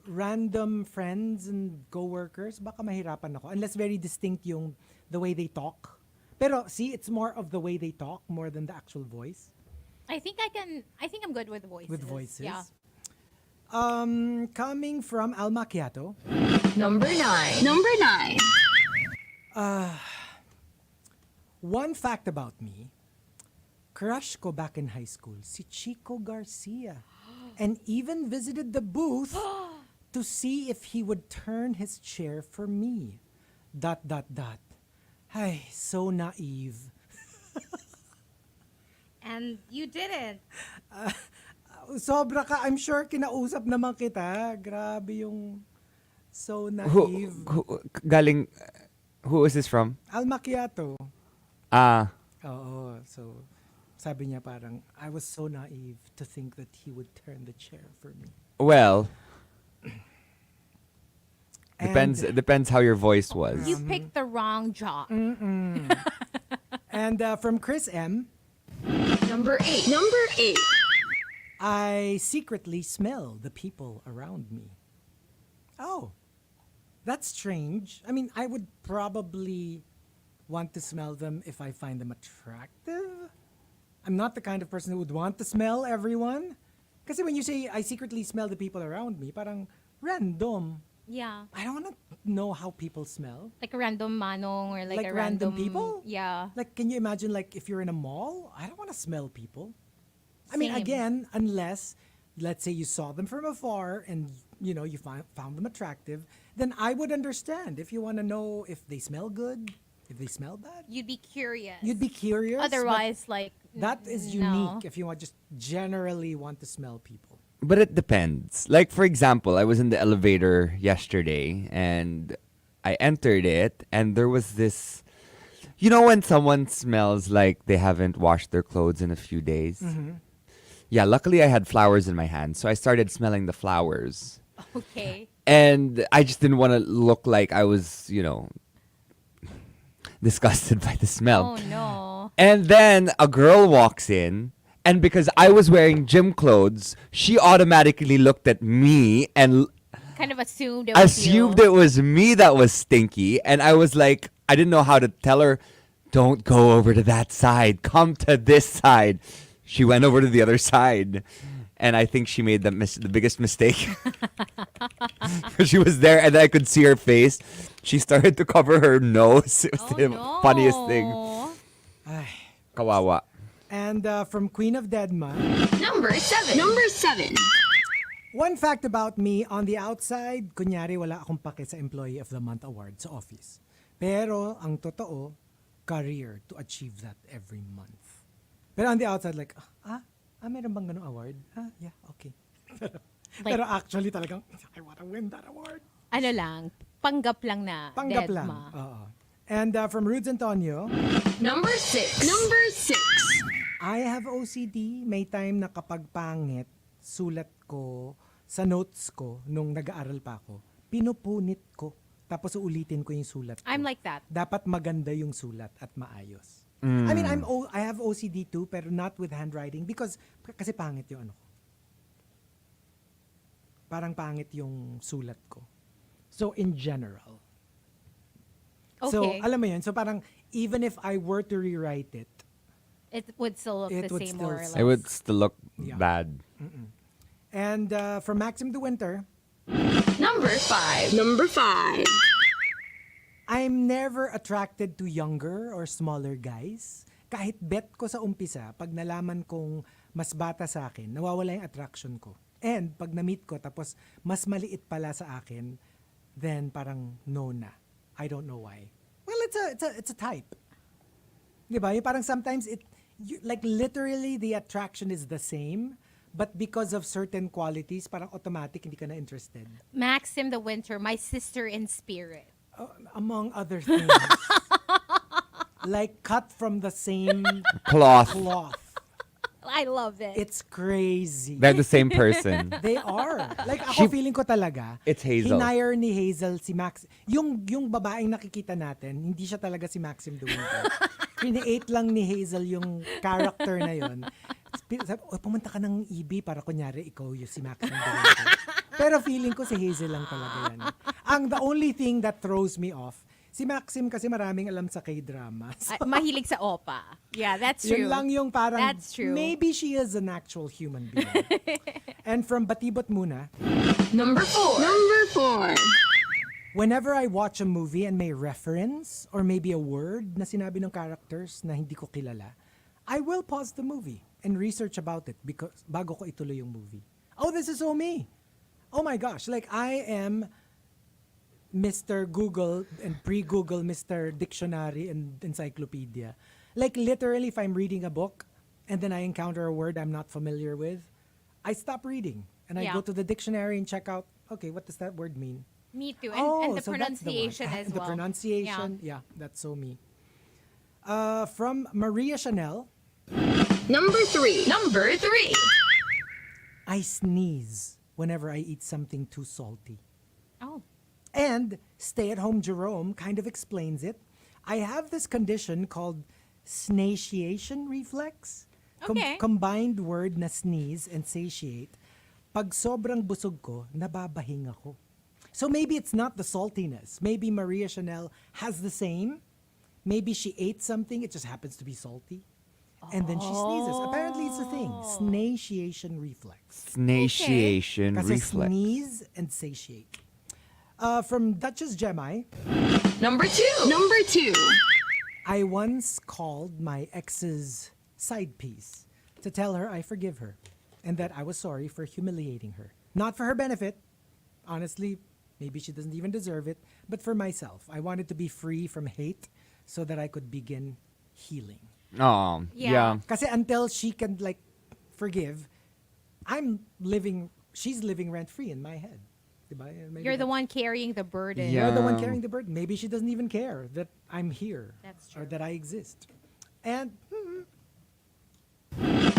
S2: random friends and co-workers, baka mahirapan ako. Unless very distinct yung the way they talk. Pero, see, it's more of the way they talk more than the actual voice.
S3: I think I'm good with voices.
S2: With voices.
S3: Yeah.
S2: Coming from Al Macchiato.
S5: Number 9.
S2: One fact about me, crush ko back in high school, si Chico Garcia. And even visited the booth to see if he would turn his chair for me. ... Ay, so naive.
S3: And you didn't.
S2: Sobra ka, I'm sure kinausap naman kita. Grabe yung so naive.
S4: Who is this from?
S2: Al Macchiato. Oo, so sabi niya parang, I was so naive to think that he would turn the chair for me.
S4: Well,
S2: And-
S4: depends how your voice was.
S3: You picked the wrong job.
S2: And from Chris M,
S5: Number 8.
S2: I secretly smell the people around me. Oh, that's strange. I mean, I would probably want to smell them if I find them attractive. I'm not the kind of person who would want to smell everyone. Kasi when you say, I secretly smell the people around me, parang random.
S3: Yeah.
S2: I don't want to know how people smell.
S3: Like a random manong or like a
S2: random people?
S3: Yeah.
S2: Like, can you imagine, like, if you're in a mall? I don't want to smell people. I mean,
S3: Same.
S2: again, unless, let's say you saw them from afar and, you know, you found them attractive, then I would understand if you want to know if they smell good, if they smell bad.
S3: You'd be curious.
S2: You'd be curious. but
S3: Otherwise, like
S2: that is
S3: no.
S2: unique if you want just generally want to smell people.
S4: But it depends. Like, for example, I was in the elevator yesterday and I entered it and there was this, you know, when someone smells like they haven't washed their clothes in a few days? Yeah, luckily I had flowers in my hand. So I started smelling the flowers.
S3: Okay.
S4: And I just didn't want to look like I was, you know, disgusted by the smell.
S3: Oh no.
S4: And then a girl walks in, and because I was wearing gym clothes, she automatically looked at me and
S3: Kind of assumed it was
S4: assumed
S3: you.
S4: it was me that was stinky. And I was like, I didn't know how to tell her, don't go over to that side, come to this side. She went over to the other side. And I think she made the biggest mistake. She was there and I could see her face. She started to cover her nose. It was
S3: Oh
S4: the
S3: no.
S4: funniest thing.
S2: Ay.
S4: Kawawa.
S2: And from Queen of Deadma,
S5: Number 7. Number 7.
S2: one fact about me, on the outside, kunyari wala akong pake sa Employee of the Month award sa office. Pero ang totoo, career to achieve that every month. Pero on the outside, like, meron bang ganung award? Yeah, okay. Pero actually talagang, I want to win that award.
S3: Ano lang, panggap lang na
S2: Panggap lang.
S3: deadma.
S2: Oo. And from Rudes Antonio,
S5: Number 6. Number 6.
S2: I have OCD. May time na kapag pangit, sulat ko sa notes ko nung nag-aaral pa ako, pinupunit ko. Tapos uulitin ko yung sulat ko.
S3: I'm like that.
S2: Dapat maganda yung sulat at maayos. I mean, I have OCD too, pero not with handwriting because kasi pangit yung ano ko. Parang pangit yung sulat ko. So in general. So
S3: Okay.
S2: alam mo yun, so parang even if I were to rewrite it,
S3: It would still look
S2: It
S3: the
S2: would
S3: same
S2: still
S3: more or less.
S4: It would still look
S2: Yeah.
S4: bad.
S2: and from Maxim de Winter,
S5: Number 5. Number 5.
S2: I'm never attracted to younger or smaller guys. Kahit bet ko sa umpisa, pag nalaman kong mas bata sa akin, nawawala yung attraction ko. And pag na-meet ko, tapos mas maliit pala sa akin, then parang no na. I don't know why. Well, it's a type. Diba? Yung parang sometimes like literally the attraction is the same, but because of certain qualities, parang automatic hindi ka na interested.
S3: Maxim the Winter, my sister in spirit.
S2: Among other things. Like cut from the same
S4: Cloth.
S2: cloth.
S3: I love it.
S2: It's crazy.
S4: They're the same person.
S2: They are. Like ako feeling ko talaga.
S4: It's Hazel.
S2: Hinire ni Hazel si Max. Yung babaeng nakikita natin, hindi siya talaga si Maxim de Winter. Create lang ni Hazel yung character na yon. Sabi, pumunta ka ng EB para kunyari ikaw yung si Maxim de Winter. Pero feeling ko si Hazel lang talaga yan. The only thing that throws me off, si Maxim kasi maraming alam sa K-drama. So,
S3: Mahilig sa opa. Yeah, that's true.
S2: yun lang yung parang,
S3: That's true.
S2: maybe she is an actual human being. And from Batibot muna,
S5: Number 4. Number 4.
S2: whenever I watch a movie and may reference or maybe a word na sinabi ng characters na hindi ko kilala, I will pause the movie and research about it because bago ko ituloy yung movie. Oh, this is so me. Oh my gosh, like I am Mr. Google and pre-Google Mr. Dictionary and Encyclopedia. Like literally if I'm reading a book and then I encounter a word I'm not familiar with, I stop reading and I
S3: Yeah.
S2: go to the dictionary and check out, okay, what does that word mean?
S3: Me too. And the
S2: so that's the one.
S3: pronunciation as
S2: The
S3: well.
S2: pronunciation, yeah, that's so me. From Maria Chanel,
S5: Number 3. Number 3.
S2: I sneeze whenever I eat something too salty.
S3: Oh.
S2: And stay-at-home Jerome kind of explains it. I have this condition called snatiation reflex.
S3: Okay.
S2: Combined word na sneeze and satiate. Pag sobrang busog ko, nababahing ako. So maybe it's not the saltiness. Maybe Maria Chanel has the same. Maybe she ate something, it just happens to be salty. And then she sneezes. Apparently, it's a thing. Snatiation reflex.
S4: Snatiation
S2: Kasi
S4: reflex.
S2: sneeze and satiate. From Duchess Gemai,
S5: Number 2. Number 2.
S2: I once called my ex's side piece to tell her I forgive her and that I was sorry for humiliating her. Not for her benefit. Honestly, maybe she doesn't even deserve it, but for myself. I wanted to be free from hate so that I could begin healing.
S4: Oh, yeah.
S2: Kasi until she can like forgive, she's living rent free in my head. Diba? Maybe
S3: You're the one carrying the burden.
S4: Yeah.
S2: You're the one carrying the burden. Maybe she doesn't even care that I'm here.
S3: That's
S2: Or
S3: true.
S2: that I exist. And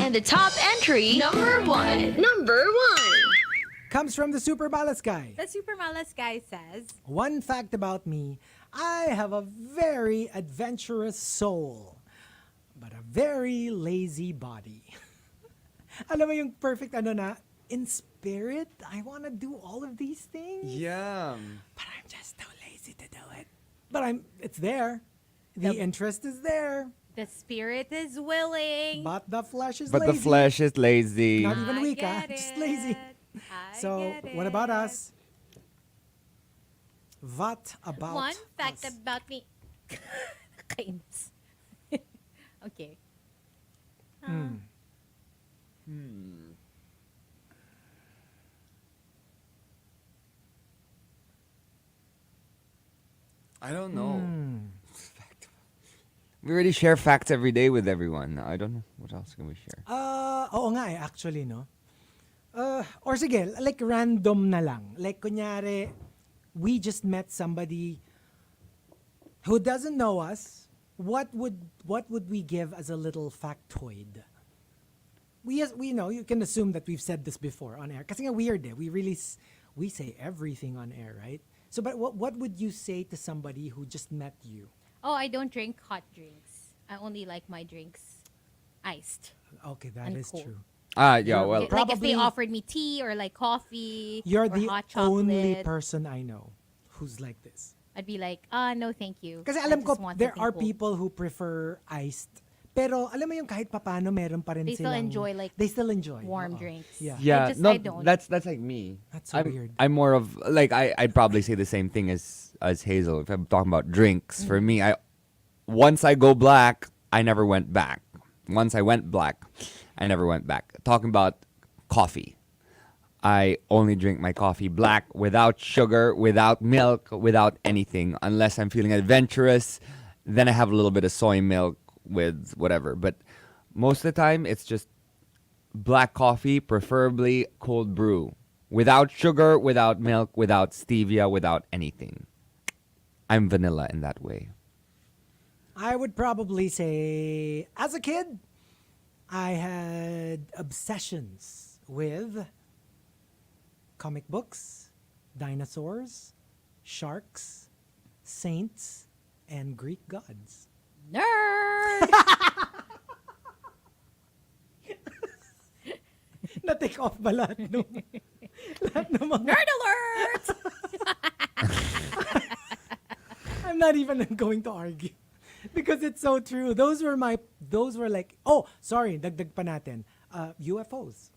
S5: And the top entry, number 1. Number 1.
S2: comes from the Super Malas guy.
S3: The Super Malas guy says,
S2: One fact about me, I have a very adventurous soul, but a very lazy body. Alam mo yung perfect in spirit, I want to do all of these things,
S4: Yeah.
S2: but I'm just too lazy to do it. But it's there. The interest is there,
S3: the spirit is willing.
S2: but the flesh is
S4: But
S2: lazy.
S4: the flesh is lazy.
S2: Not even
S3: I
S2: weak,
S3: get
S2: just lazy.
S3: it. I
S2: So,
S3: get
S2: what about
S3: it.
S2: us? What about
S3: One fact
S2: us?
S3: about me. Kainis. Okay.
S4: I don't know. We already share facts every day with everyone. I don't know. What else can we share?
S2: Oo nga actually, no? Or sige, like random na lang. Like, kunyari, we just met somebody who doesn't know us. What would we give as a little factoid? We know, you can assume that we've said this before on air. Kasi nga weird eh. We say everything on air, right? So, but what would you say to somebody who just met you?
S3: Oh, I don't drink hot drinks. I only like my drinks iced.
S2: Okay, that
S3: And
S2: is
S3: cold.
S2: true.
S4: Yeah, well,
S3: Like if they
S2: Probably-
S3: offered me tea or like coffee
S2: You're
S3: or
S2: the
S3: hot chocolate,
S2: only person I know who's like this.
S3: I'd be like, no, thank you.
S2: Kasi
S3: I
S2: alam ko,
S3: just want
S2: there
S3: something
S2: are
S3: cold.
S2: people who prefer iced. Pero alam mo yung kahit papano, meron pa rin
S3: They still
S2: silang...
S3: enjoy, like,
S2: They still enjoy.
S3: warm
S2: Oo.
S3: drinks.
S2: Yeah.
S4: yeah.
S3: I don't.
S4: That's like me.
S2: That's so weird.
S4: I'm more of like I'd probably say the same thing as Hazel. If I'm talking about drinks, for me, once I go black, I never went back. Once I went black, I never went back. Talking about coffee. I only drink my coffee black without sugar, without milk, without anything, unless I'm feeling adventurous. Then I have a little bit of soy milk with whatever. But most of the time, it's just black coffee, preferably cold brew. Without sugar, without milk, without stevia, without anything. I'm vanilla in that way.
S2: I would probably say, as a kid, I had obsessions with comic books, dinosaurs, sharks, saints, and Greek gods.
S3: Nerd!
S2: Na-take off ba lahat ng mga...
S3: Nerd alert!
S2: I'm not even going to argue. Because it's so true. Those were like, oh, sorry, dagdag pa natin. UFOs.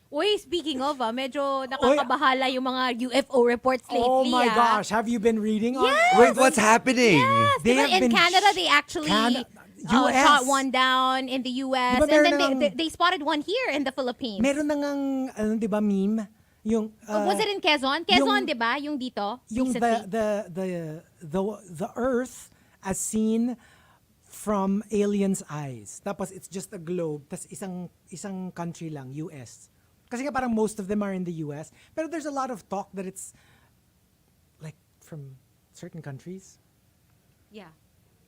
S3: Uy, speaking of, medyo nakakabahala yung mga UFO reports lately.
S2: Oh my gosh, have you been reading on?
S3: Yes!
S4: Wait, what's happening?
S3: Yes,
S2: They
S3: diba
S2: have
S3: in
S2: been
S3: Canada, they actually
S2: US.
S3: shot one down in the US.
S2: Diba
S3: And
S2: meron
S3: then
S2: ng-
S3: they spotted one here in the Philippines.
S2: Meron na ngang, di ba, meme? Yung,
S3: Was it in Quezon? Quezon,
S2: yung-
S3: di ba? Yung dito?
S2: yung
S3: recently.
S2: the Earth as seen from aliens' eyes. Tapos it's just a globe. Tapos isang country lang, US. Kasi nga parang most of them are in the US. Pero there's a lot of talk that it's like from certain countries.
S3: Yeah.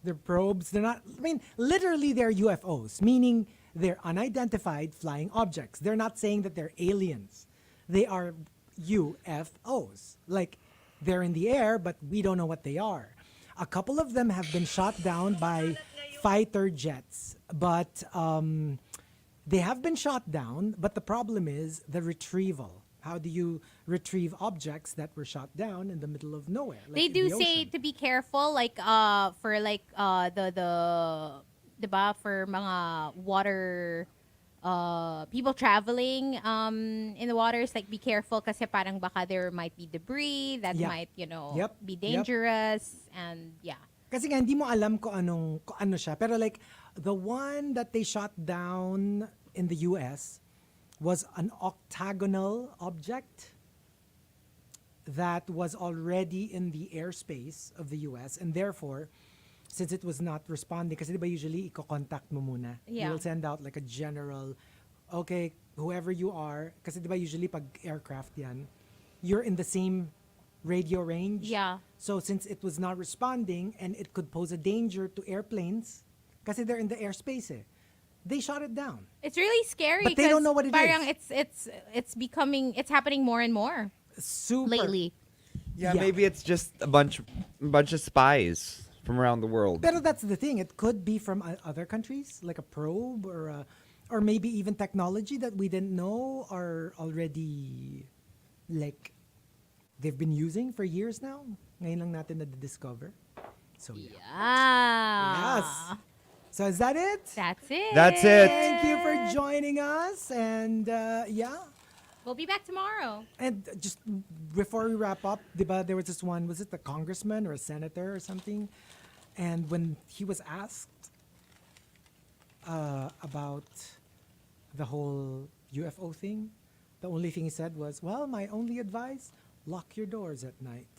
S2: They're probes. They're not, I mean, literally they're UFOs, meaning they're unidentified flying objects. They're not saying that they're aliens. They are UFOs. Like, they're in the air, but we don't know what they are. A couple of them have been shot down by fighter jets, but they have been shot down, but the problem is the retrieval. How do you retrieve objects that were shot down in the middle of nowhere? Like
S3: They
S2: in
S3: do
S2: the
S3: say
S2: ocean?
S3: to be careful, like for like the diba, for mga water people traveling in the waters, like be careful kasi parang baka there might be debris that
S2: Yeah.
S3: might,
S2: Yep.
S3: be
S2: Yep.
S3: dangerous and yeah.
S2: Kasi nga, hindi mo alam kung ano siya. Pero like, the one that they shot down in the US was an octagonal object that was already in the airspace of the US. And therefore, since it was not responding, kasi diba usually, i-contact mo muna. You
S3: Yeah.
S2: will send out like a general, okay, whoever you are, kasi diba usually pag aircraft yan, you're in the same radio range.
S3: Yeah.
S2: So since it was not responding and it could pose a danger to airplanes, kasi they're in the airspace they shot it down.
S3: It's really scary
S2: But they don't know what it
S3: parang
S2: is.
S3: it's happening more and more
S2: Super.
S3: lately.
S4: Yeah,
S2: Yeah.
S4: maybe it's just a bunch of spies from around the world.
S2: Pero that's the thing. It could be from other countries, like a probe or maybe even technology that we didn't know are already like they've been using for years now. Ngayon lang natin na-discover. So yeah.
S3: Yeah.
S2: Yes. So is that it?
S3: That's it.
S4: That's it.
S2: Thank you for joining us. And yeah.
S3: We'll be back tomorrow.
S2: And just before we wrap up, diba, there was this one, was it a congressman or a senator or something? And when he was asked about the whole UFO thing, the only thing he said was, well, my only advice, lock your doors at night.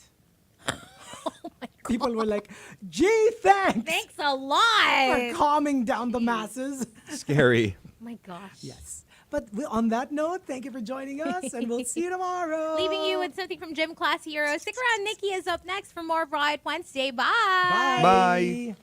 S2: People were like, gee, thanks
S3: Thanks a
S2: for
S3: lot.
S2: calming down the masses.
S4: Scary.
S3: Oh my gosh.
S2: Yes. But on that note, thank you for joining us, and we'll see you tomorrow.
S3: Leaving you with something from Gym Class Hero. Stick around. Nikki is up next for more Riot Wednesday. Bye.
S2: Bye.
S4: Bye.